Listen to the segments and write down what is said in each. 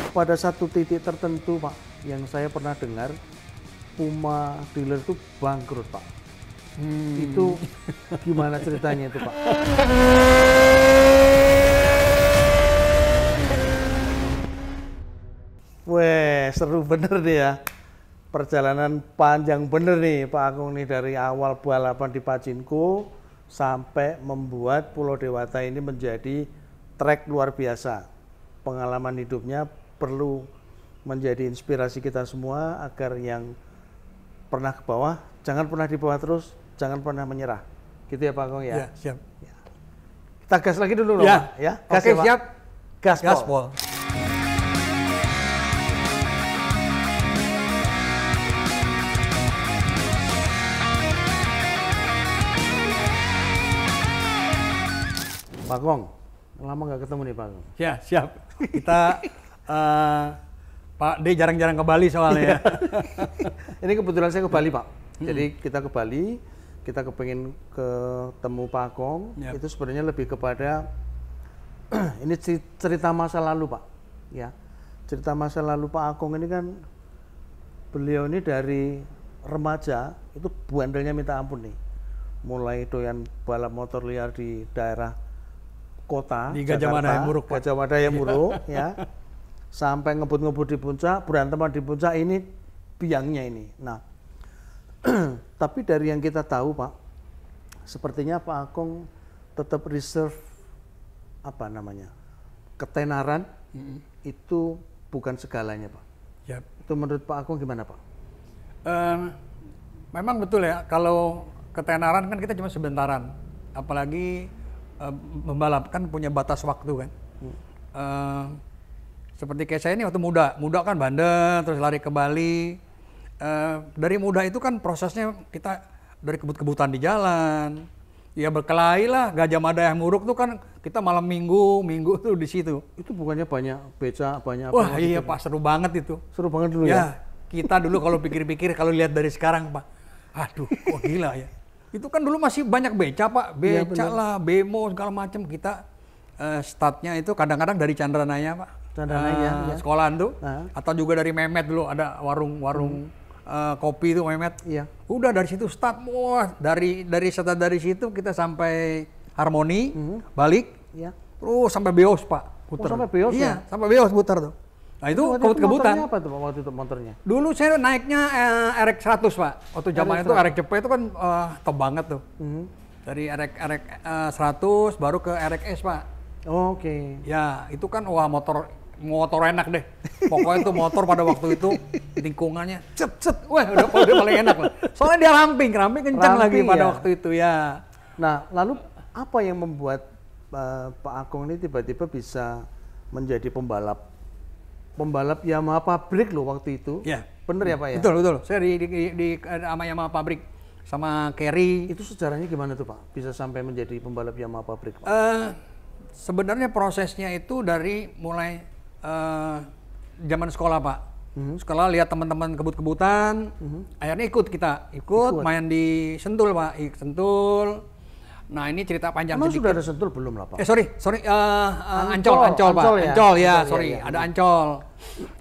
pada satu titik tertentu Pak, yang saya pernah dengar Puma dealer itu bangkrut Pak. Itu gimana ceritanya itu Pak? Weh, seru bener nih ya. Perjalanan panjang bener nih Pak Agung nih, dari awal balapan di Pachinko sampai membuat Pulau Dewata ini menjadi trek luar biasa. Pengalaman hidupnya perlu menjadi inspirasi kita semua agar yang pernah ke bawah jangan pernah di bawah terus, jangan pernah menyerah. Gitu ya Pak Agung ya. Ya, siap. Ya. Kita gas lagi dulu loh Ya, Pak ya. Gas Oke, ya, siap. Gaspol. Gaspol. Pak Gong, lama nggak ketemu nih Pak Gong. Ya, siap. Kita Pak D jarang-jarang ke Bali soalnya ya. Ini kebetulan saya ke Bali Pak. Jadi kita ke Bali, kita kepengen ketemu Pak Gong. Yap. Itu sebenarnya lebih kepada ini cerita masa lalu Pak. Ya, cerita masa lalu Pak Agong ini kan beliau ini dari remaja itu bandelnya minta ampun nih. Mulai doyan balap motor liar di daerah kota Di Gajah Mada yang Muruk, Pak. Gajah Mada yang Muruk ya, sampai ngebut-ngebut di puncak, beranteman di puncak, ini biangnya ini. Nah, tapi dari yang kita tahu Pak, sepertinya Pak Agong tetap reserve apa namanya, ketenaran itu bukan segalanya Pak. Yap. Itu menurut Pak Agong gimana Pak? Memang betul ya, kalau ketenaran kan kita cuma sebentaran, apalagi membalap kan punya batas waktu kan. Seperti kayak saya ini waktu muda kan bandel, terus lari ke Bali. Dari muda itu kan prosesnya kita dari kebut-kebutan di jalan, ya berkelahi lah. Gajah Mada yang Muruk tuh kan kita malam minggu tuh di situ. Itu bukannya banyak beca, banyak apa? Wah iya Pak, seru banget itu. Seru banget dulu Ya, ya. kita dulu kalau pikir-pikir, kalau lihat dari sekarang Pak, aduh kok gila ya. Itu kan dulu masih banyak beca Pak, beca lah, bemo segala macam. Kita startnya itu kadang-kadang dari Chandranaya Pak, Chandranaya, ya. sekolahan tuh, atau juga dari Memet dulu, ada warung kopi tuh Memet. Iya. Udah dari situ start, wah dari situ kita sampai Harmoni, balik, Iya. terus sampai Beos Pak, puter. sampai Beos iya, ya? sampai Beos puter tuh. Nah itu Waktu kebut-kebutan. motornya apa tuh Pak, waktu itu motornya? Dulu saya naiknya RX 100 Pak. Waktu zaman itu RX Cepet itu kan top banget tuh. Dari RX 100 baru ke RXS Pak. Oke. Ya itu kan wah motor enak deh. Pokoknya itu motor pada waktu itu lingkungannya cet. Wah udah paling enak lah. Soalnya dia ramping kencang lagi pada ya? waktu itu ya. Nah, lalu apa yang membuat Pak Agong ini tiba-tiba bisa menjadi pembalap Yamaha pabrik loh waktu itu? Ya. Bener ya Pak ya? Betul. Saya di sama Yamaha pabrik sama Kerry. Itu sejarahnya gimana tuh Pak? Bisa sampai menjadi pembalap Yamaha pabrik Pak? Sebenarnya prosesnya itu dari mulai zaman sekolah Pak. Sekolah lihat teman-teman kebut-kebutan, akhirnya ikut main di Sentul Pak, Sentul. Nah ini cerita panjang. Emang sedikit. sudah ada Sentul belum lah Pak? Sorry, Ancol Pak, ya? Ancol ya, Iya, sorry, iya. ada Ancol.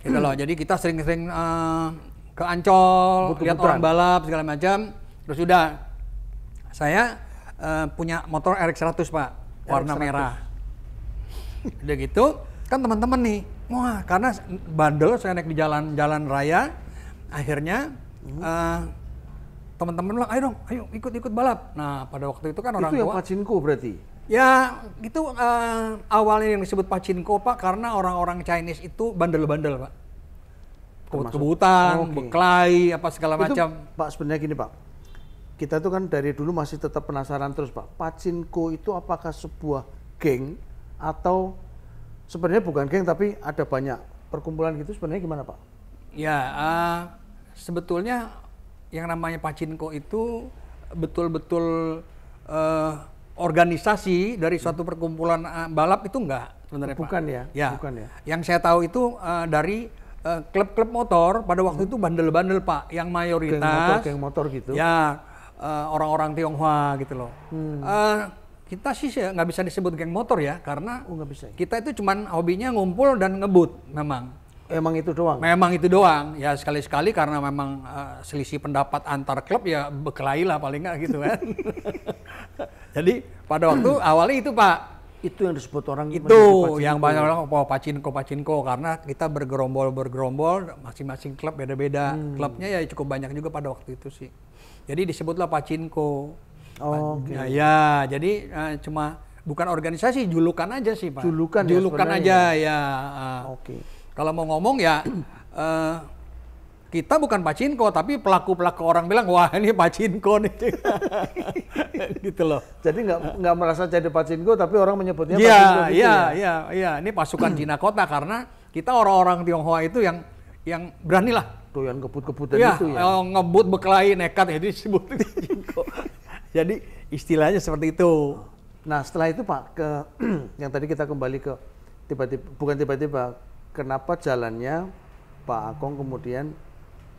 Gitu loh, jadi kita sering-sering ke Ancol, lihat orang balap segala macam. Terus udah, saya punya motor RX 100 Pak, warna RX 100. merah. Udah gitu, kan teman-teman nih, wah karena bandel saya naik di jalan raya, akhirnya teman-teman bilang, ayo ikut balap. Nah pada waktu itu kan orang tua. Itu yang Pachinko berarti? Ya itu awalnya yang disebut Pachinko Pak, karena orang-orang Chinese itu bandel-bandel Pak. Kebut-kebutan, berkelahi, apa segala macam. Pak sebenarnya gini Pak, kita tuh kan dari dulu masih tetap penasaran terus Pak, Pachinko itu apakah sebuah geng atau sebenarnya bukan geng tapi ada banyak perkumpulan gitu, sebenarnya gimana Pak? Ya sebetulnya yang namanya Pachinko itu betul-betul organisasi dari suatu perkumpulan balap itu enggak sebenarnya Pak. Bukan ya? Bukan ya. Yang saya tahu itu dari klub-klub motor pada waktu itu bandel-bandel Pak, yang mayoritas geng motor gitu. Ya orang-orang Tionghoa gitu loh. Kita sih nggak bisa disebut geng motor ya, karena nggak bisa. Kita itu cuman hobinya ngumpul dan ngebut memang. Emang itu doang? Memang itu doang. Ya sekali-sekali karena memang selisih pendapat antar klub ya berkelahi lah paling nggak gitu kan. Jadi pada waktu awalnya itu Pak. Itu yang disebut orang Itu yang banyak orang pacinko karena kita bergerombol masing-masing klub beda-beda. Klubnya ya cukup banyak juga pada waktu itu sih. Jadi disebutlah pacinko. Ya, jadi cuma bukan organisasi, julukan aja sih Pak. Julukan aja ya. Oke. Kalau mau ngomong ya kita bukan pacinko, tapi pelaku-pelaku orang bilang wah ini pacinko nih, gitu loh. Jadi nggak merasa jadi pacinko, tapi orang menyebutnya pacinko gitu ya? Iya. Ini pasukan Cina kota karena kita orang-orang Tionghoa itu yang berani lah. Doyan kebut-kebutan itu ya? Ngebut berkelahi nekat jadi disebut pacinko. Jadi istilahnya seperti itu. Nah setelah itu Pak, yang tadi kita kembali ke tiba-tiba, kenapa jalannya Pak Akong kemudian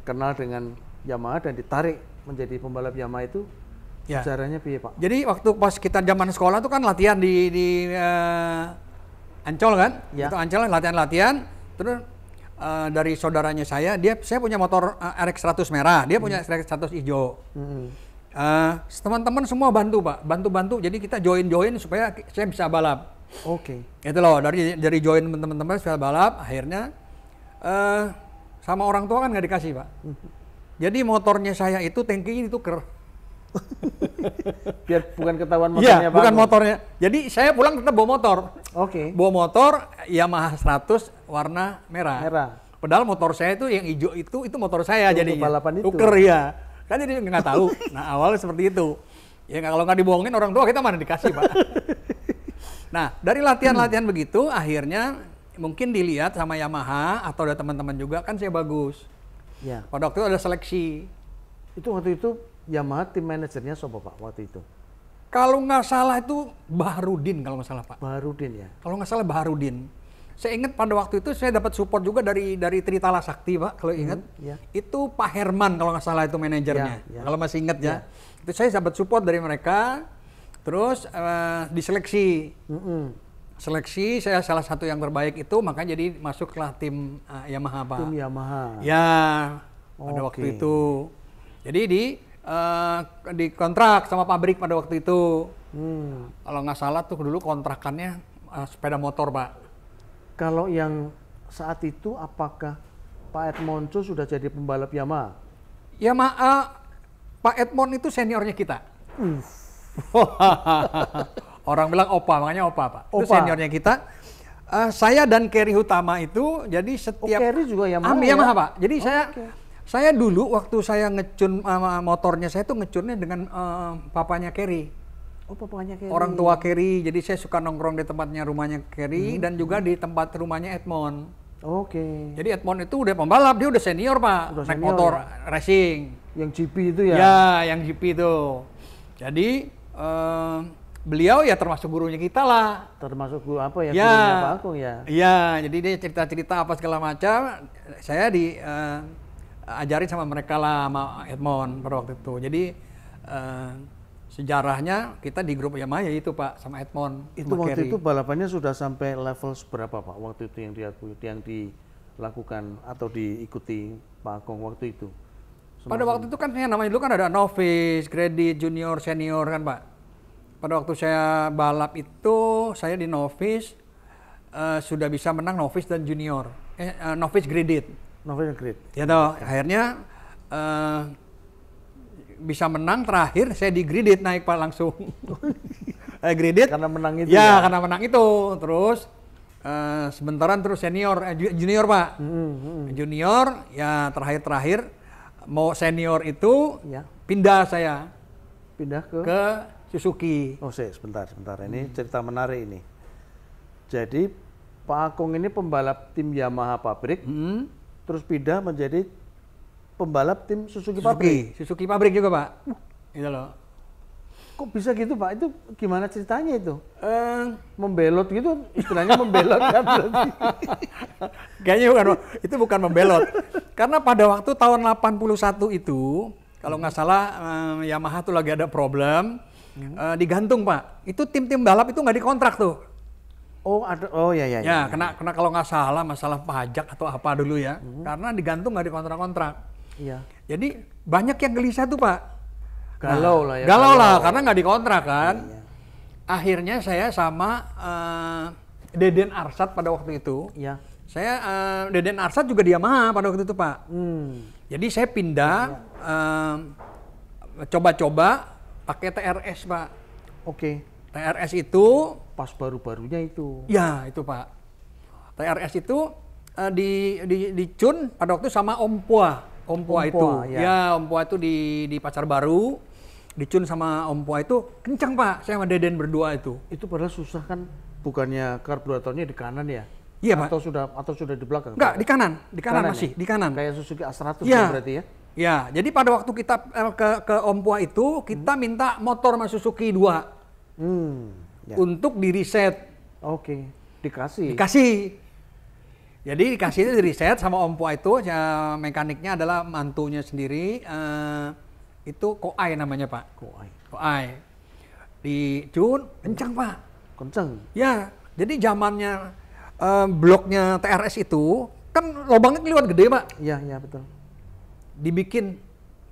kenal dengan Yamaha dan ditarik menjadi pembalap Yamaha itu? Ya. Caranya piye Pak? Jadi waktu pas kita zaman sekolah tuh kan latihan di Ancol kan? Ya. Itu Ancol latihan, terus dari saudaranya saya punya motor RX 100 merah, dia punya RX 100 hijau. Teman-teman semua bantu, jadi kita join supaya saya bisa balap. Oke. Itu loh, dari join teman-teman supaya balap, akhirnya sama orang tua kan nggak dikasih Pak. Jadi motornya saya itu tangkinya dituker. Biar bukan ketahuan motornya Pak. Bukan motornya. Jadi saya pulang tetap bawa motor. Oke. Bawa motor Yamaha 100 warna merah. Padahal motor saya itu yang hijau itu motor saya jadinya. Balapan itu. Tuker ya. Kan jadi nggak tahu. Nah awalnya seperti itu. Ya kalau nggak dibohongin orang tua kita mana dikasih Pak. Nah dari latihan begitu akhirnya mungkin dilihat sama Yamaha atau ada teman-teman juga kan saya bagus. Ya. Pada waktu itu ada seleksi. Itu waktu itu Yamaha tim manajernya siapa Pak waktu itu? Kalau nggak salah itu Baharudin kalau nggak salah Pak. Baharudin ya? Kalau nggak salah Baharudin. Saya ingat pada waktu itu saya dapat support juga dari Tritala Sakti Pak kalau ingat. Itu Pak Herman kalau nggak salah itu manajernya. Kalau masih ingat ya. Itu saya dapat support dari mereka. Terus diseleksi. Seleksi saya salah satu yang terbaik itu makanya jadi masuklah tim Yamaha Pak. Tim Yamaha. Ya. Pada waktu itu. Jadi di kontrak sama pabrik pada waktu itu. Kalau nggak salah tuh dulu kontrakannya sepeda motor Pak. Kalau yang saat itu apakah Pak Edmonco sudah jadi pembalap Yamaha? Yamaha, Pak Edmond itu seniornya kita. Orang bilang opa, makanya opa Pak. Itu seniornya kita. Saya dan Kerry Utama itu jadi setiap... Kerry juga Yamaha? Yamaha Pak. Jadi saya dulu waktu saya ngecun motornya saya tuh ngecunnya dengan papanya Kerry. Oh, papanya Kerry. Orang tua Kerry. Jadi saya suka nongkrong di tempatnya rumahnya Kerry dan juga di tempat rumahnya Edmond. Oke. Jadi Edmond itu udah pembalap, dia udah senior Pak. Naik motor racing. Yang GP itu ya? Ya, yang GP itu. Jadi beliau ya termasuk gurunya kita lah. Termasuk guru apa ya? Gurunya Pak Akong ya? Iya, jadi dia cerita-cerita apa segala macam. Saya ajarin sama mereka lah, sama Edmond pada waktu itu. Jadi sejarahnya kita di grup Yamaha ya itu Pak sama Edmond. Itu waktu Kerry. Itu balapannya sudah sampai level seberapa Pak? Waktu itu yang dilakukan atau diikuti Pak Akong waktu itu? Pada waktu itu kan namanya dulu kan ada novice, credit, junior, senior kan Pak. Pada waktu saya balap itu saya di novice sudah bisa menang novice dan junior. Novice graded. Novice graded. Ya toh, akhirnya bisa menang terakhir saya di graded naik Pak langsung. Graded karena menang itu ya? Karena menang itu. Terus sebentaran terus senior, junior Pak. Junior ya terakhir mau senior itu pindah saya. Pindah ke Suzuki. Oh sebentar. Ini cerita menarik ini. Jadi Pak Akong ini pembalap tim Yamaha pabrik, terus pindah menjadi pembalap tim Suzuki pabrik. Suzuki pabrik juga Pak. Gitu loh. Kok bisa gitu Pak? Itu gimana ceritanya itu? Membelot gitu, istilahnya membelot kan berarti? Kayaknya bukan membelot. Karena pada waktu tahun 81 itu, kalau nggak salah Yamaha tuh lagi ada problem, digantung Pak. Itu tim-tim balap itu nggak dikontrak tuh. Oh ada, oh ya ya. Ya, kena kalau nggak salah masalah pajak atau apa dulu ya, karena digantung nggak di kontrak-kontrak. Iya. Jadi banyak yang gelisah tuh Pak. Galau lah ya. Galau lah karena nggak dikontrak kan. Iya. Akhirnya saya sama Deden Arsat pada waktu itu. Iya. Saya Deden Arsat juga di Yamaha pada waktu itu Pak. Jadi saya pindah coba-coba pakai TRS Pak. Oke. TRS itu Pas baru-barunya itu. ya itu Pak. TRS itu di Cun pada waktu sama Om Pua. Om Pua itu. Ya Om Pua itu di Pasar Baru. Di Cun sama Om Pua itu kencang Pak. Saya sama Deden berdua itu. Itu padahal susah kan, bukannya karburatornya di kanan ya? Iya Pak. Atau sudah di belakang? Enggak, di kanan masih, ya? di kanan. Kayak Suzuki A100 Ya. berarti ya? Ya, jadi pada waktu kita ke Om Pua itu, kita minta motor sama Suzuki 2 Ya. untuk di reset. Oke, dikasih. Jadi dikasih itu di reset sama Om Pua itu, mekaniknya adalah mantunya sendiri, itu Koai namanya Pak. Koai. Di Cun, kencang Pak. Kenceng. Ya, jadi zamannya bloknya TRS itu kan lubangnya kelihatan gede Pak. Iya, iya betul. Dibikin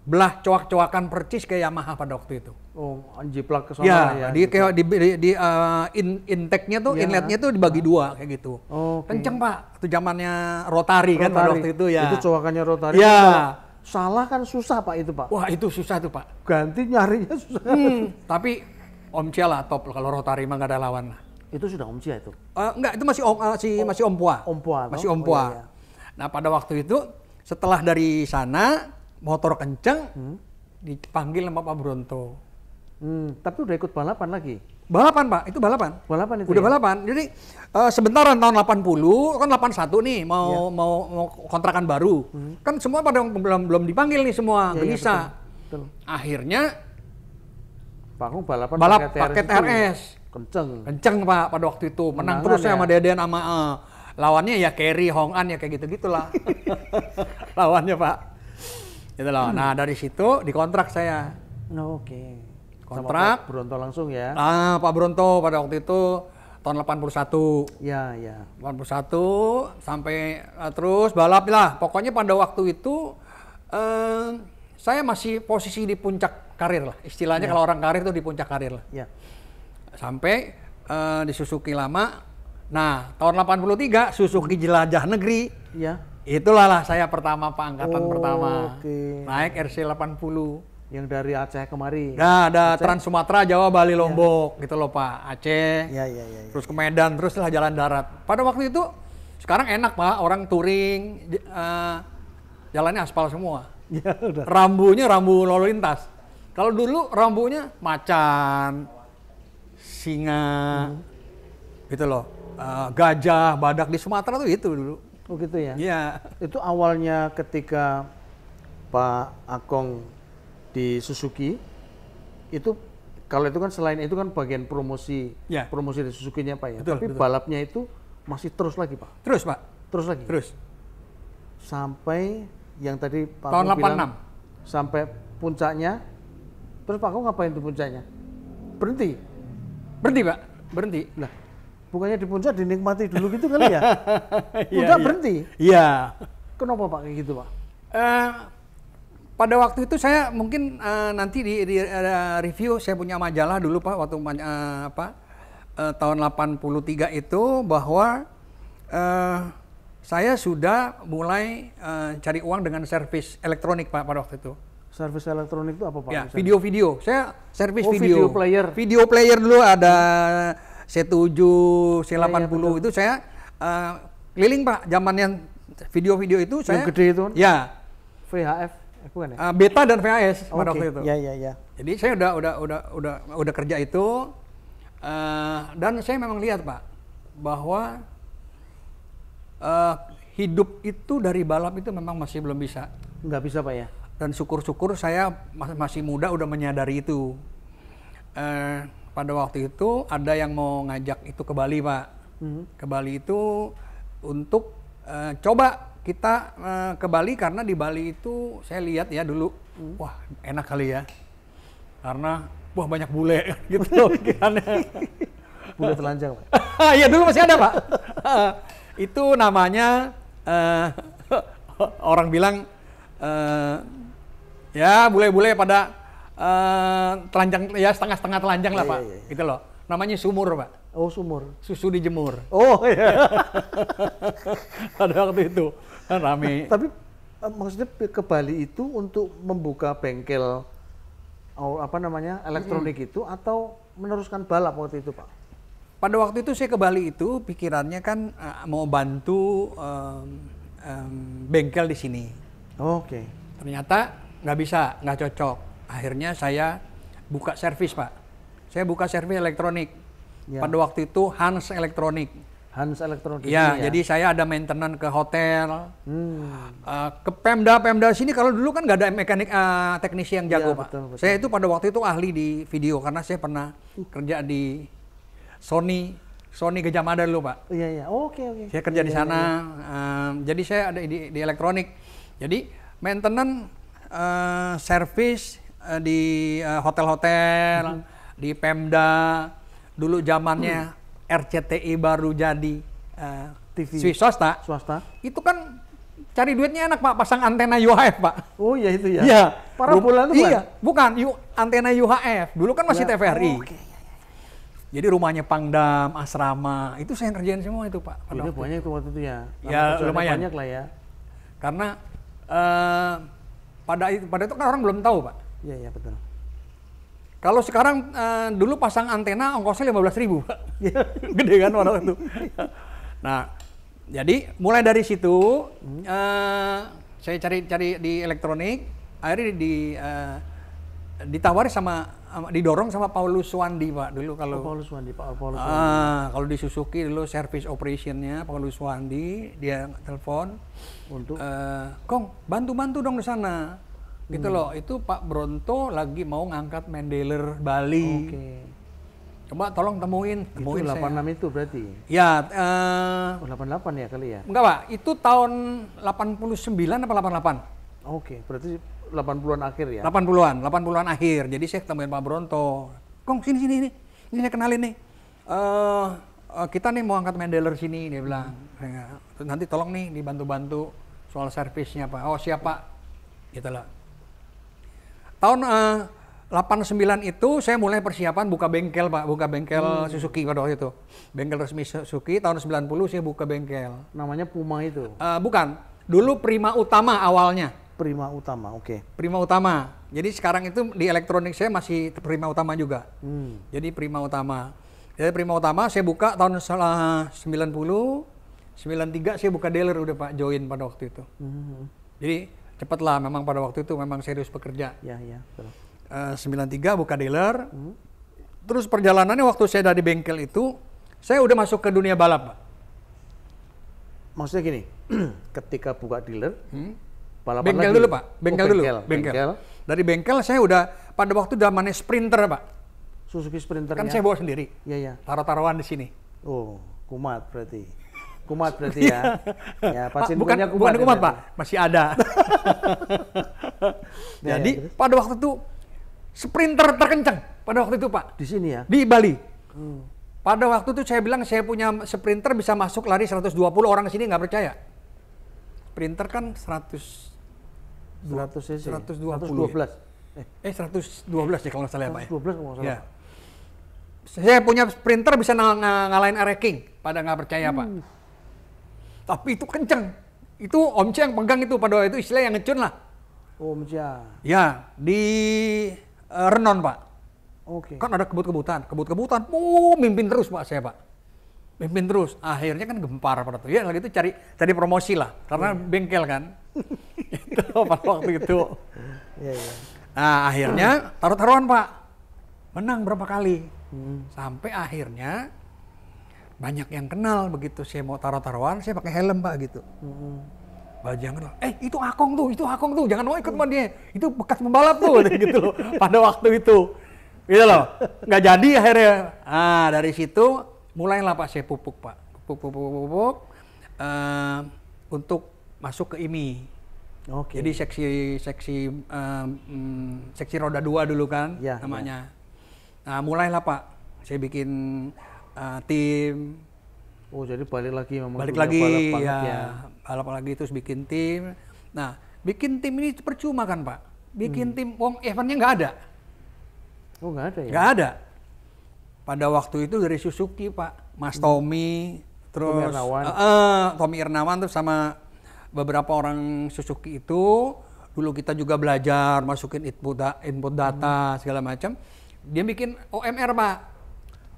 belah coak-coakan percis kayak Yamaha pada waktu itu. Oh, jiplak ke sana Ya, ya. di kayak di intake-nya tuh, inletnya tuh dibagi dua kayak gitu. Oke. Kenceng Pak, itu zamannya rotari kan pada waktu itu ya. Itu coakannya rotari. Ya. Salah kan susah Pak itu Pak. Wah itu susah tuh Pak. Ganti nyarinya susah. Tapi Om Cia lah top kalau rotari mah nggak ada lawan lah. Itu sudah Om Cia itu? Enggak, itu masih Om Pua. Om Pua. Masih Om Pua. Iya. Nah pada waktu itu setelah dari sana motor kenceng dipanggil sama Pak Bronto. Tapi udah ikut balapan lagi? Balapan Pak, itu balapan. Balapan itu udah ya? balapan. Jadi sebentaran tahun 80, kan 81 nih mau kontrakan baru. Kan semua pada belum dipanggil nih semua, gelisah. Betul. Akhirnya Pak Kung balapan pakai TRS. Kenceng Pak pada waktu itu. Menang terus ya? sama Deden sama lawannya ya Kerry, Hong An ya kayak gitu-gitulah. Lawannya Pak. Gitu loh. Nah, dari situ dikontrak saya. Oke. Kontrak. Sama Pak Bronto langsung ya? Pak Bronto pada waktu itu tahun 81. Ya, ya. 81 sampai terus balap lah. Pokoknya pada waktu itu saya masih posisi di puncak karir lah. Istilahnya kalau orang karir itu di puncak karir lah. Ya. Sampai di Suzuki lama. Nah, tahun 83 Suzuki Jelajah Negeri. Ya. Itulah lah saya pertama Pak, angkatan pertama. Oke. Naik RC 80. Yang dari Aceh kemari. Nah, ada Trans Sumatera, Jawa, Bali, Lombok gitu loh Pak. Aceh. Ya, ya, ya. Terus ke Medan, terus lah jalan darat. Pada waktu itu sekarang enak Pak, orang touring jalannya aspal semua. Ya, udah. Rambunya rambu lalu lintas. Kalau dulu rambunya macan, singa, gitu loh. Gajah, badak di Sumatera tuh itu dulu. Oh gitu ya? Iya. Itu awalnya ketika Pak Akong di Suzuki, itu kalau itu kan selain itu kan bagian promosi, Ya. promosi di Suzuki-nya Pak ya. Betul, Tapi betul. balapnya itu masih terus lagi Pak? Terus Pak, Terus lagi? terus. Sampai yang tadi Pak Tahun Akong bilang 86. sampai puncaknya, terus Pak Akong ngapain di puncaknya? Berhenti? Berhenti Pak, berhenti. Lah, bukannya di puncak dinikmati dulu gitu kali ya? Iya, Udah iya. berhenti? Iya. Kenapa Pak kayak gitu Pak? Pada waktu itu saya mungkin nanti di review saya punya majalah dulu Pak waktu tahun 83 itu bahwa saya sudah mulai cari uang dengan servis elektronik Pak pada waktu itu. Servis elektronik itu apa Pak? Ya, misalnya? video-video. Saya servis video. Video player. Video player dulu ada C7, C80 betul. itu saya keliling Pak. Zaman yang video-video itu saya. Yang gede itu kan? Ya. VHF, bukan ya? Beta dan VHS pada waktu itu. Ya, ya, ya. Jadi saya udah kerja itu dan saya memang lihat Pak bahwa hidup itu dari balap itu memang masih belum bisa. Nggak bisa Pak ya? Dan syukur-syukur saya masih muda udah menyadari itu. Pada waktu itu ada yang mau ngajak itu ke Bali Pak. Ke Bali itu untuk coba kita ke Bali karena di Bali itu saya lihat ya dulu, wah enak kali ya. Karena wah banyak bule gitu loh pikirannya. Bule telanjang, Pak. Iya dulu masih ada, Pak. Itu namanya orang bilang ya bule-bule pada telanjang, ya setengah-setengah telanjang lah, Pak. Iya. Gitu loh. Namanya sumur, Pak. Oh, sumur. Susu dijemur. Oh, iya. Pada waktu itu kan rame. Tapi maksudnya ke Bali itu untuk membuka bengkel elektronik itu atau meneruskan balap waktu itu, Pak? Pada waktu itu saya ke Bali itu pikirannya kan mau bantu bengkel di sini. Oke. Ternyata nggak bisa, nggak cocok. Akhirnya saya buka servis, Pak. Saya buka servis elektronik. Ya. Pada waktu itu Hans Elektronik. Hans Elektronik. Ya, jadi saya ada maintenance ke hotel, ke Pemda sini. Kalau dulu kan nggak ada mekanik teknisi yang jago, ya, Pak. Betul. Saya itu pada waktu itu ahli di video karena saya pernah kerja di Sony Gajah Mada dulu, Pak. Iya. Oke. Saya kerja di sana. Jadi saya ada di elektronik. Jadi maintenance, service di hotel-hotel, di Pemda. Dulu zamannya RCTI baru jadi TV swasta. Itu kan cari duitnya enak, Pak, pasang antena UHF, Pak. Oh iya itu ya. Iya. Parabola itu, iya, bukan antena UHF. Dulu kan masih ya. TVRI. Oh, okay. Jadi rumahnya Pangdam, asrama, itu saya kerjain semua itu, Pak. Itu banyak itu waktu itu ya. Ya lumayan. Banyak lah ya. Karena pada itu kan orang belum tahu, Pak. Iya betul. Kalau sekarang dulu pasang antena ongkosnya 15.000, Pak. Gede kan pada waktu itu. Nah, jadi mulai dari situ saya cari di elektronik, akhirnya ditawari didorong sama Paulus Wandi, Pak. Dulu kalau Paulus Wandi. Kalau di Suzuki dulu service operationnya Paulus Wandi, dia telepon untuk Kong, bantu dong di sana. Gitu loh, itu Pak Bronto lagi mau ngangkat Mendeler Bali. Oke. Coba tolong temuin Itu 86 saya. Itu berarti? Ya. 88 ya kali ya? Enggak, Pak. Itu tahun 89 apa 88? Oke, berarti 80-an akhir ya? 80-an akhir. Jadi saya ketemuin Pak Bronto. Kong, sini. Ini saya kenalin nih. Kita nih mau angkat Mendeler sini, dia bilang. Nanti tolong nih dibantu-bantu soal servisnya, Pak. Oh, siap, Pak. Gitu lah. Tahun 89 itu saya mulai persiapan buka bengkel, Pak. Buka bengkel Suzuki pada waktu itu. Bengkel resmi Suzuki, tahun 90 saya buka bengkel. Namanya Puma itu? Bukan. Dulu Prima Utama awalnya. Prima Utama, oke. Prima Utama. Jadi sekarang itu di elektronik saya masih Prima Utama juga. Jadi Prima Utama. Jadi Prima Utama saya buka tahun 90, 93 saya buka dealer udah, Pak, join pada waktu itu. Jadi cepat lah, memang pada waktu itu memang serius bekerja. Ya, betul. 93 buka dealer. Terus perjalanannya waktu saya dari bengkel itu, saya udah masuk ke dunia balap, Pak. Maksudnya gini, ketika buka dealer, balapan bengkel lagi. Dulu, Pak. Bengkel. Dari bengkel saya udah pada waktu zamannya Sprinter, Pak. Suzuki Sprinter. Kan saya bawa sendiri. Iya. Taruh-taruhan di sini. Oh, kumat berarti. Ya. Ya, bukan kumat, Pak. Masih ada. Jadi pada waktu itu Sprinter terkencang pada waktu itu, Pak. Di sini ya? Di Bali. Pada waktu itu saya bilang saya punya Sprinter bisa masuk lari 120, orang sini nggak percaya. Sprinter kan 100 cc. 112. 112 ya kalau nggak salah ya, Pak. 112 kalau nggak salah. Ya. Saya punya Sprinter bisa ngalahin Area King. Pada nggak percaya, Pak. Tapi itu kenceng. Itu Om C yang pegang itu pada waktu itu, istilah yang ngecun lah. Om C. Ya, di Renon, Pak. Oke. Kan ada kebut-kebutan, mimpin terus, Pak, saya, Pak. Mimpin terus. Akhirnya kan gempar pada itu. Ya, lagi itu cari promosi lah, karena bengkel kan. Itu pada waktu itu. Iya. Nah, akhirnya taruh-taruhan, Pak. Menang berapa kali. Sampai akhirnya banyak yang kenal. Begitu saya mau taruh-taruhan, saya pakai helm, Pak, gitu. Banyak kenal. Itu Akong tuh, jangan mau ikut sama dia. Itu bekas pembalap tuh, gitu loh. Pada waktu itu, gitu loh. Nggak jadi akhirnya. Nah, dari situ mulailah, Pak, saya pupuk, Pak. Pupuk. Untuk masuk ke IMI. Oke. Jadi seksi roda 2 dulu kan, ya, namanya. Nah, mulailah, Pak. Saya bikin tim. Oh, jadi balik lagi memang Balik dunia lagi balap banget ya, balap lagi terus bikin tim. Nah, bikin tim ini percuma kan Pak? Bikin tim, wong eventnya nggak ada. Oh, nggak ada ya? Nggak ada. Pada waktu itu dari Suzuki Pak, Mas Tommy, terus Tommy Irnawan terus sama beberapa orang Suzuki itu. Dulu kita juga belajar masukin input data segala macam. Dia bikin OMR Pak.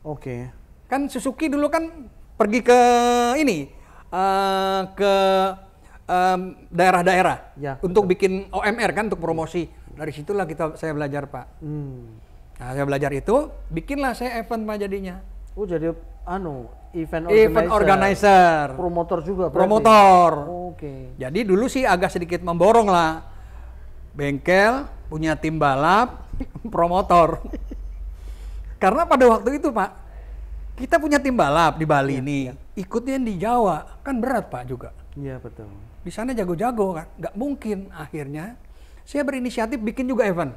Oke. Kan Suzuki dulu kan pergi ke ini ke daerah-daerah Ya, untuk bikin OMR kan untuk promosi. Dari situlah saya belajar Pak. Nah, saya belajar itu, bikinlah saya event Pak jadinya. Oh, jadi event organizer. Promotor juga berarti? Promotor. Oke. Jadi dulu sih agak sedikit memborong lah. Bengkel, punya tim balap, promotor. Karena pada waktu itu Pak, kita punya tim balap di Bali nih, ikutnya di Jawa, kan berat Pak juga. Iya betul. Di sana jago-jago kan, nggak mungkin. Akhirnya saya berinisiatif bikin juga event.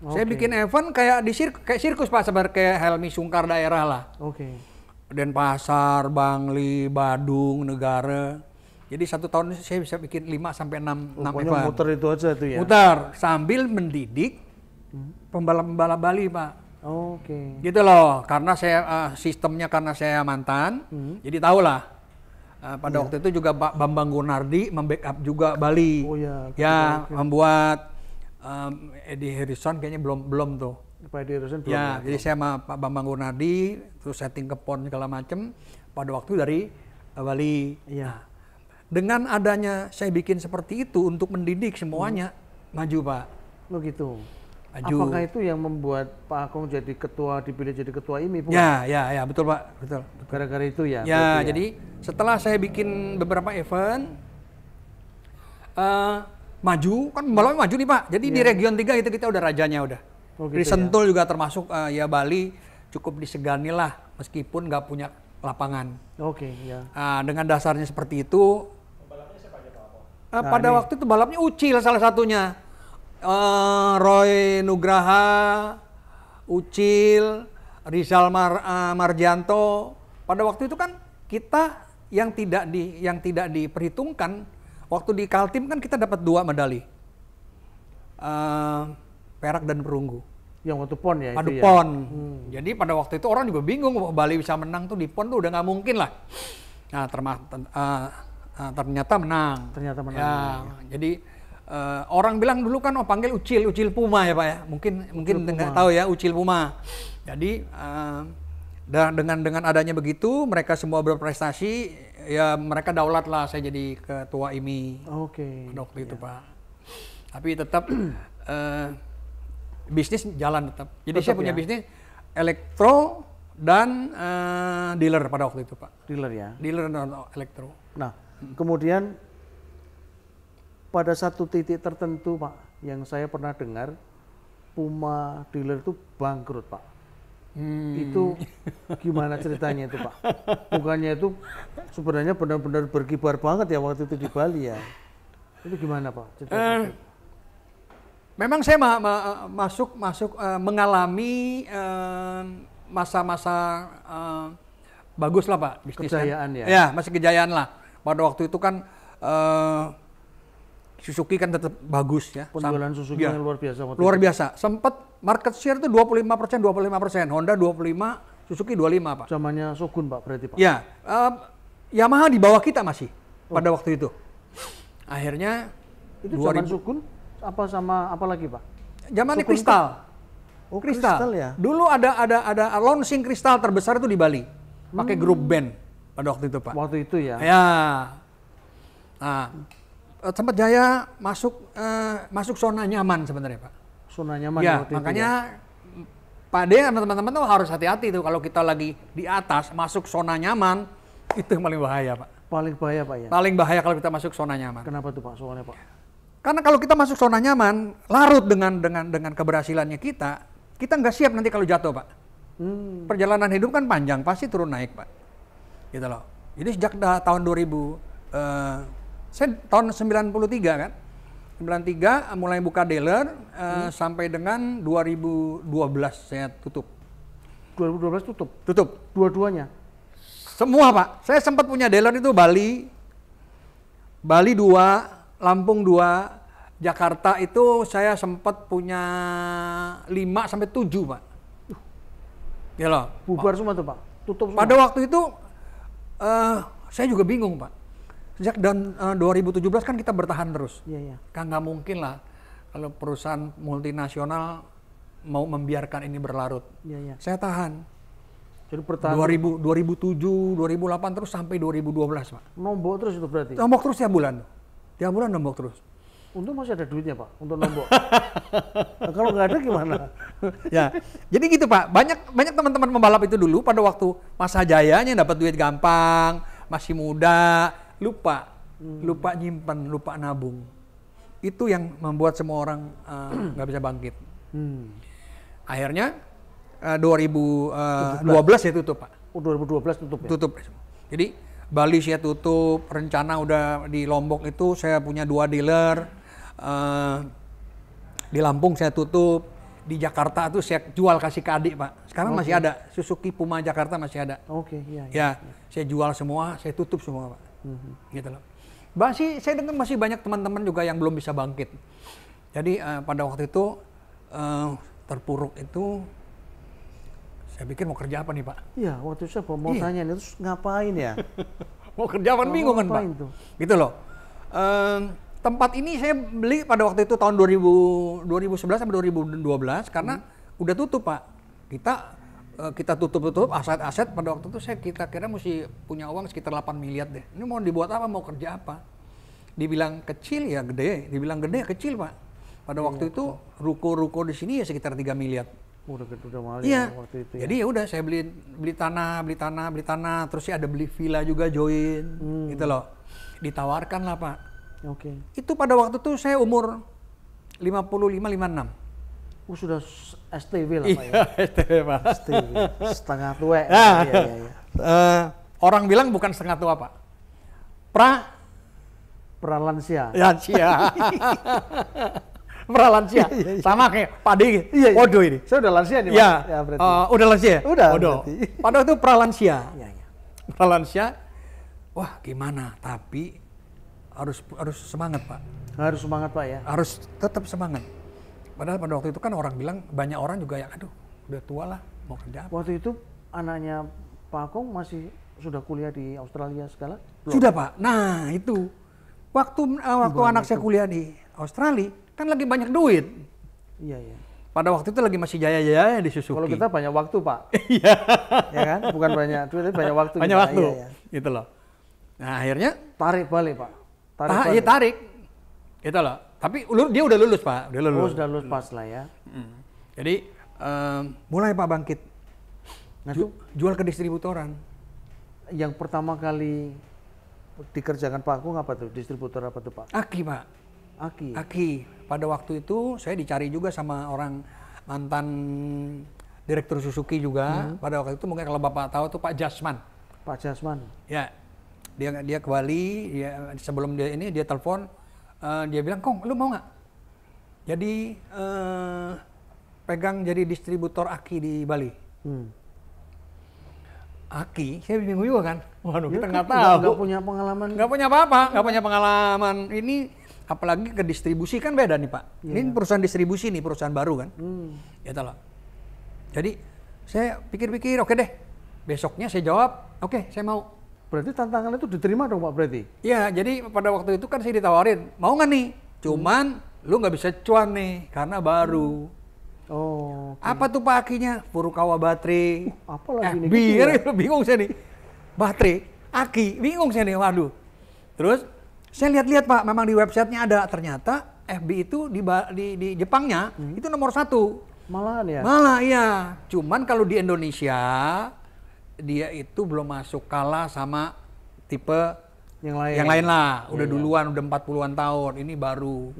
Saya bikin event kayak kayak sirkus Pak, seperti kayak Helmi Sungkar daerah lah. Denpasar, Bangli, Badung, Negara. Jadi 1 tahun saya bisa bikin 5 sampai 6 event. Muter itu aja tuh ya? Muter, sambil mendidik pembalap-pembalap Bali Pak. Gitu loh, karena saya sistemnya karena saya mantan, jadi tahulah. Pada waktu itu juga Pak Bambang Gunardi membackup juga Bali. Membuat Eddie Harrison kayaknya belum tuh. Pak Eddie Harrison belum. Jadi saya sama Pak Bambang Gunardi terus setting ke PON segala macam pada waktu dari Bali. Dengan adanya saya bikin seperti itu untuk mendidik semuanya maju Pak. Oh gitu. Maju. Apakah itu yang membuat Pak Akong jadi dipilih jadi ketua IMI? Ya, betul Pak, betul. Gara-gara itu ya? Ya, jadi setelah saya bikin beberapa event, maju, kan balapnya maju nih Pak. Jadi di Region 3 itu kita udah rajanya udah. Di Sentul juga termasuk Bali cukup disegani lah, meskipun nggak punya lapangan. Dengan dasarnya seperti itu, pada waktu itu balapnya Ucil salah satunya. Roy Nugraha, Ucil, Rizal Marjanto. Pada waktu itu kan kita yang tidak diperhitungkan waktu di Kaltim kan kita dapat 2 medali, perak dan perunggu. Yang waktu PON ya? Adu PON. Jadi pada waktu itu orang juga bingung Bali bisa menang tuh di PON tuh udah nggak mungkin lah. Nah ternyata menang. Jadi orang bilang dulu kan panggil Ucil Puma ya Pak ya, mungkin nggak tahu ya Ucil Puma. Jadi dengan adanya begitu mereka semua berprestasi, ya mereka daulat lah saya jadi ketua IMI. Pada waktu itu Pak. Tapi tetap bisnis jalan tetap. Jadi saya punya bisnis elektro dan dealer pada waktu itu Pak. Dealer ya? Dealer dan elektro. Nah kemudian pada satu titik tertentu Pak, yang saya pernah dengar Puma dealer itu bangkrut Pak. Itu gimana ceritanya itu Pak? Bukannya itu sebenarnya benar-benar berkibar banget ya waktu itu di Bali ya? Itu gimana Pak ceritanya? Memang saya mengalami masa-masa bagus lah Pak bisnis. Kejayaan kan? ya? Ya masih kejayaan lah. Pada waktu itu kan Suzuki kan tetap bagus ya. Penjualan Suzuki yang luar biasa. Luar biasa. Sempat market share itu 25%. Honda 25, Suzuki 25 Pak. Zamannya Shogun Pak berarti Pak? Ya. Yamaha di bawah kita masih pada waktu itu. Akhirnya itu zaman Shogun apa sama apa lagi Pak? Zamannya Kristal. Kristal ya. Dulu ada launching Kristal terbesar itu di Bali. Pakai grup band pada waktu itu Pak. Waktu itu ya. Ya. Nah, sempat Jaya masuk zona nyaman sebenarnya Pak. Zona nyaman ya, waktu makanya itu ya? Pak De sama teman-teman tuh harus hati-hati tuh kalau kita lagi di atas masuk zona nyaman, itu yang paling bahaya Pak. Paling bahaya Pak ya? Paling bahaya kalau kita masuk zona nyaman. Kenapa tuh Pak soalnya Pak? Karena kalau kita masuk zona nyaman, larut dengan keberhasilannya kita nggak siap nanti kalau jatuh Pak. Perjalanan hidup kan panjang, pasti turun naik Pak. Gitu loh. Jadi sejak tahun 2000, saya tahun 93 kan, 93 mulai buka dealer sampai dengan 2012 saya tutup. 2012 tutup? Tutup. Dua-duanya? Semua Pak. Saya sempat punya dealer itu Bali 2, Lampung 2, Jakarta itu saya sempat punya 5 sampai 7 Pak. Ya loh. Bubar semua tuh Pak? Tutup semua? Pada waktu itu saya juga bingung Pak. Sejak 2017 kan kita bertahan terus. Iya, iya. Kan nggak mungkin lah kalau perusahaan multinasional mau membiarkan ini berlarut. Iya, iya. Saya tahan. Jadi bertahan 2007, 2008 terus sampai 2012 Pak. nombok terus itu berarti? Nombok terus tiap bulan. Tiap bulan nombok terus. Untung masih ada duitnya Pak untuk nombok. Nah, kalau nggak ada gimana? Ya, jadi gitu Pak. Banyak teman-teman pembalap itu dulu pada waktu masa jayanya dapat duit gampang, masih muda, lupa nyimpen, lupa nabung. Itu yang membuat semua orang nggak bisa bangkit. Akhirnya 2012 ya tutup Pak. 2012 tutup ya? Tutup. Jadi Bali saya tutup, rencana udah di Lombok itu saya punya 2 dealer, di Lampung saya tutup, di Jakarta itu saya jual kasih ke adik Pak. Sekarang masih ada, Suzuki Puma Jakarta masih ada. Oke, iya. Ya, saya jual semua, saya tutup semua Pak. Gitu loh. Masih, saya dengar masih banyak teman-teman juga yang belum bisa bangkit. Jadi pada waktu itu terpuruk itu, saya pikir mau kerja apa nih Pak? Iya, waktu itu saya mau tanya itu ngapain ya? Mau kerja apa bingung kan Pak? Tuh? Gitu loh. Tempat ini saya beli pada waktu itu tahun 2011 sampai 2012 karena udah tutup Pak. Kita tutup aset-aset pada waktu itu kita kira mesti punya uang sekitar 8 miliar deh. Ini mau dibuat apa? Mau kerja apa? Dibilang kecil ya gede, dibilang gede ya kecil Pak. Pada waktu itu ruko-ruko di sini ya sekitar 3 miliar. Udah mahal ya waktu itu ya. Jadi ya udah saya beli tanah, terus sih ada beli villa juga join, gitu loh. Ditawarkan lah Pak. Oke. Itu pada waktu itu saya umur 55-56. Sudah STW lah Pak ya. Iya, STW Pak. STW, setengah tua. Nah, Iya. orang bilang bukan setengah tua Pak. Pralansia. Lansia. Pralansia. Sama kayak Pak D. Iya. Waduh ini. Saya udah lansia nih Pak. Iya. Ya, berarti. Udah lansia? Udah. Berarti. Pada waktu itu pralansia. Iya. Pralansia. Wah, gimana? Tapi harus semangat Pak. Harus semangat Pak ya. Harus tetap semangat. Padahal pada waktu itu kan orang bilang, banyak orang juga yang aduh udah tua lah mau kerja apa. Waktu itu anaknya Pak Akung masih sudah kuliah di Australia segala? Belum? Sudah Pak. Nah itu waktu anak saya kuliah di Australia kan lagi banyak duit. Iya. Pada waktu itu lagi masih jaya-jaya di Suzuki. Kalau kita banyak waktu Pak. Iya. Ya kan? Bukan banyak duit, tapi banyak waktu. Banyak kita. waktu. Iya. Gitu loh. Nah akhirnya Tarik balik Pak. tarik. Gitu loh. Tapi dia udah lulus Pak. Udah lulus. Oh, sudah lulus pas lah ya. Jadi mulai Pak bangkit. Nah, Jual ke distributoran. yang pertama kali dikerjakan Pak Akung apa tuh? Distributor apa tuh Pak? Aki Pak. Aki. Pada waktu itu saya dicari juga sama orang mantan direktur Suzuki juga. Pada waktu itu mungkin kalau Bapak tahu tuh Pak Jasman. Pak Jasman. Ya. Dia ke Bali, sebelum dia telepon, dia bilang, "Kong, lu mau nggak? Jadi pegang jadi distributor Aki di Bali." Aki, saya bingung juga kan. Waduh, kita nggak tahu. Nggak punya pengalaman. Nggak punya apa-apa, nggak punya pengalaman. Ini apalagi ke distribusi kan beda nih Pak. Ini perusahaan distribusi nih, perusahaan baru kan. Gitu loh. Jadi saya pikir-pikir, oke deh. Besoknya saya jawab, oke, saya mau. Berarti tantangan itu diterima dong Pak berarti? Iya, jadi pada waktu itu kan saya ditawarin, mau nggak nih? Cuman lu nggak bisa cuan nih, karena baru. Oh. Apa tuh Pak Akinya? Furukawa baterai. Apa lagi nih? Biar bingung saya nih. Baterai, Aki, bingung saya nih, waduh. Terus saya lihat-lihat Pak, memang di websitenya ada, ternyata FB itu di Jepangnya itu nomor 1. Malahan ya? Malah iya. Cuman kalau di Indonesia dia itu belum masuk, kalah sama tipe yang lain. Yang lain lah. Udah duluan, udah 40-an tahun. Ini baru.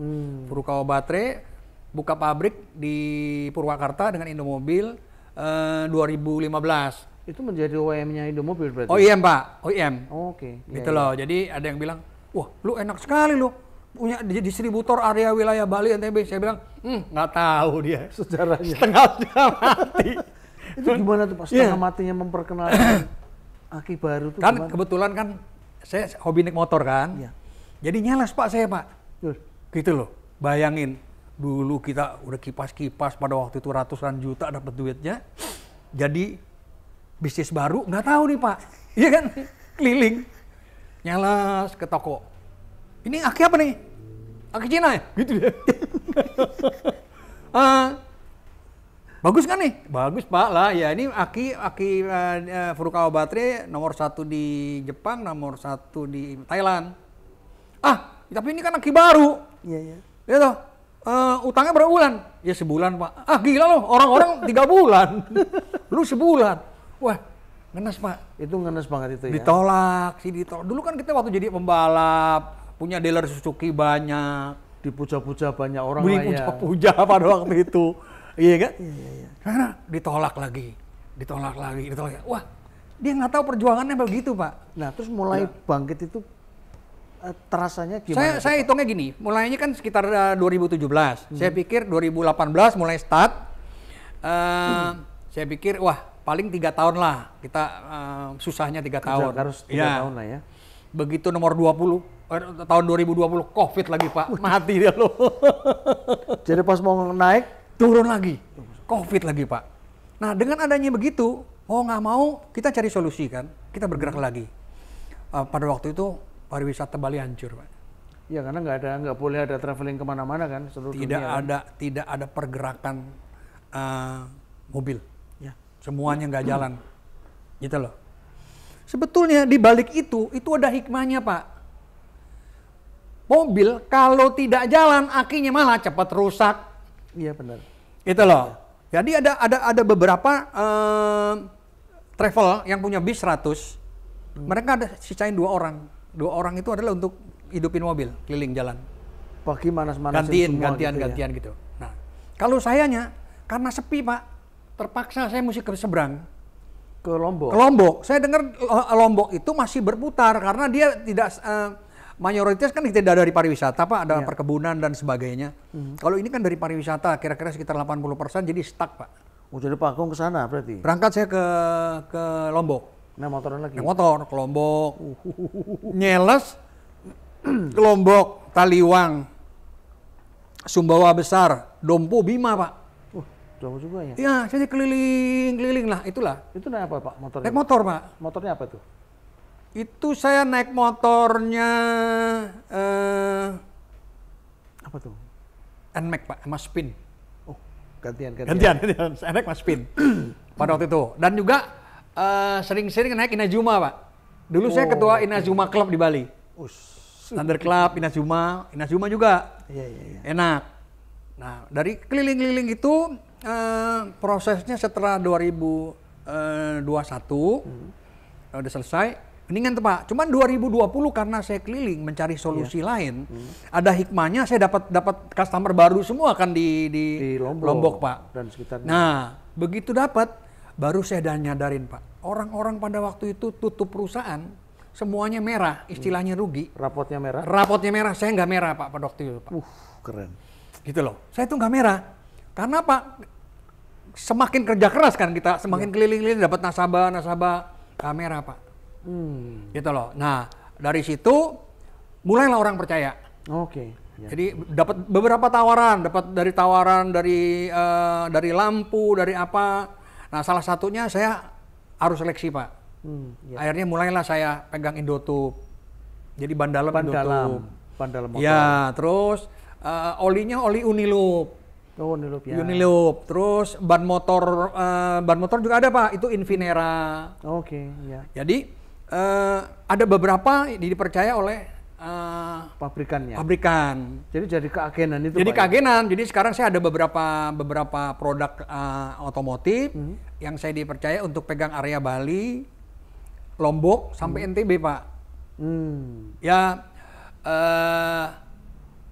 Furukawa Baterai buka pabrik di Purwakarta dengan Indomobil 2015. Itu menjadi OEM-nya Indomobil berarti? OEM Pak, OEM. Oh, oke. Gitu loh. Jadi ada yang bilang, wah lu enak sekali lu punya distributor area wilayah Bali NTB. Saya bilang, nggak tahu dia Sejarahnya. setengah mati. Itu gimana tuh Pak, setengah matinya memperkenalkan aki baru tuh Kan gimana? kebetulan kan saya hobi naik motor kan. Iya. Jadi nyeles Pak saya Pak. Yus. Gitu loh. Bayangin dulu kita udah kipas-kipas pada waktu itu ratusan juta dapat duitnya. Jadi bisnis baru nggak tahu nih Pak. Iya kan? Keliling. Nyeles ke toko. Ini aki apa nih? Aki Cina ya? Gitu ya. Bagus kan nih? Bagus Pak lah. Ya ini aki Furukawa baterai nomor 1 di Jepang, nomor 1 di Thailand. Tapi ini kan aki baru. Iya, iya. Ya toh, utangnya berapa bulan? Ya sebulan Pak. Gila loh, orang-orang 3 bulan. Lu sebulan. Wah, ngenes Pak. Itu ngenes banget itu ya. Ditolak. Dulu kan kita waktu jadi pembalap, punya dealer Suzuki banyak. Dipuja-puja banyak orang Beli lah ya. puja-puja pada waktu itu. Iya kan? Iya. Karena ditolak lagi. Wah, dia nggak tahu perjuangannya begitu Pak. Nah, terus mulai bangkit itu terasanya gimana? Saya hitungnya gini, mulainya kan sekitar 2017. Saya pikir 2018 mulai start. Saya pikir wah paling 3 tahun lah kita susahnya 3 tahun. Harus 3 tahun lah ya. Begitu nomor 20 tahun 2020 COVID lagi Pak, mati dia loh. Jadi pas mau naik Turun lagi, COVID lagi Pak. Nah dengan adanya begitu, nggak mau kita cari solusi kan, kita bergerak lagi. Pada waktu itu pariwisata Bali hancur Pak. Ya karena nggak boleh ada traveling kemana-mana kan seluruh dunia. Tidak ada pergerakan mobil. Ya. Semuanya nggak jalan, gitu loh. Sebetulnya di balik itu ada hikmahnya Pak. Mobil kalau tidak jalan akinya malah cepat rusak. Iya benar. Itu loh. Jadi ada beberapa travel yang punya bis 100. Mereka ada sisain 2 orang. 2 orang itu adalah untuk hidupin mobil keliling jalan. Pagi manas-manasin Gantian gitu. Nah, kalau sayanya karena sepi Pak, terpaksa saya mesti ke seberang. Ke Lombok. Ke Lombok. Saya dengar Lombok itu masih berputar karena dia tidak mayoritas kan tidak dari pariwisata Pak, ada perkebunan dan sebagainya. Kalau ini kan dari pariwisata kira-kira sekitar 80% jadi stuck Pak. Jadi Pak Agung ke sana berarti. Berangkat saya ke Lombok. Nah, motoran lagi. Naik motor ke Lombok. Nyeles ke Lombok, Taliwang, Sumbawa Besar, Dompu, Bima Pak. Jauh juga ya. Ya, saya keliling lah, itulah. Itu naik apa Pak motornya? Naik motor Pak. Motornya apa tuh? Itu saya naik motornya Apa tuh? NMAX Pak, sama Spin. Oh, gantian. Saya naik sama Spin pada waktu itu. Dan juga sering-sering naik Inazuma Pak. Dulu saya ketua Inazuma Club di Bali. Thunder Club, Inazuma juga. Iya. Enak. Nah, dari keliling-keliling itu prosesnya setelah 2021 udah selesai. Mendingan tuh Pak. Cuman 2020 karena saya keliling mencari solusi lain, ada hikmahnya saya dapat customer baru semua kan di Lombok Pak. Dan sekitarnya. Nah, begitu dapat baru saya nyadarin Pak. Orang-orang pada waktu itu tutup perusahaan, semuanya merah, istilahnya rugi. Rapotnya merah? Rapotnya merah, saya nggak merah Pak pada waktu itu Pak. Keren. Gitu loh. Saya tuh nggak merah. Karena Pak, semakin kerja keras kan kita, semakin keliling-keliling dapat nasabah, nggak merah Pak. Gitu loh. Nah, dari situ mulailah orang percaya. Oke. Ya. Jadi dapat beberapa tawaran, dari lampu, dari apa. Nah, salah satunya saya harus seleksi Pak. Akhirnya mulailah saya pegang Indotube. Jadi ban dalam Indotube. Ban dalam motor. Ya, terus olinya oli Uniloop. Oh, Uniloop ya. Uniloop. Terus ban motor juga ada Pak, itu Infinera. Oke, ya. Jadi ada beberapa dipercaya oleh pabrikan. Jadi keagenan itu. Jadi Pak, keagenan. Jadi sekarang saya ada beberapa produk otomotif yang saya dipercaya untuk pegang area Bali, Lombok sampai NTB Pak. Ya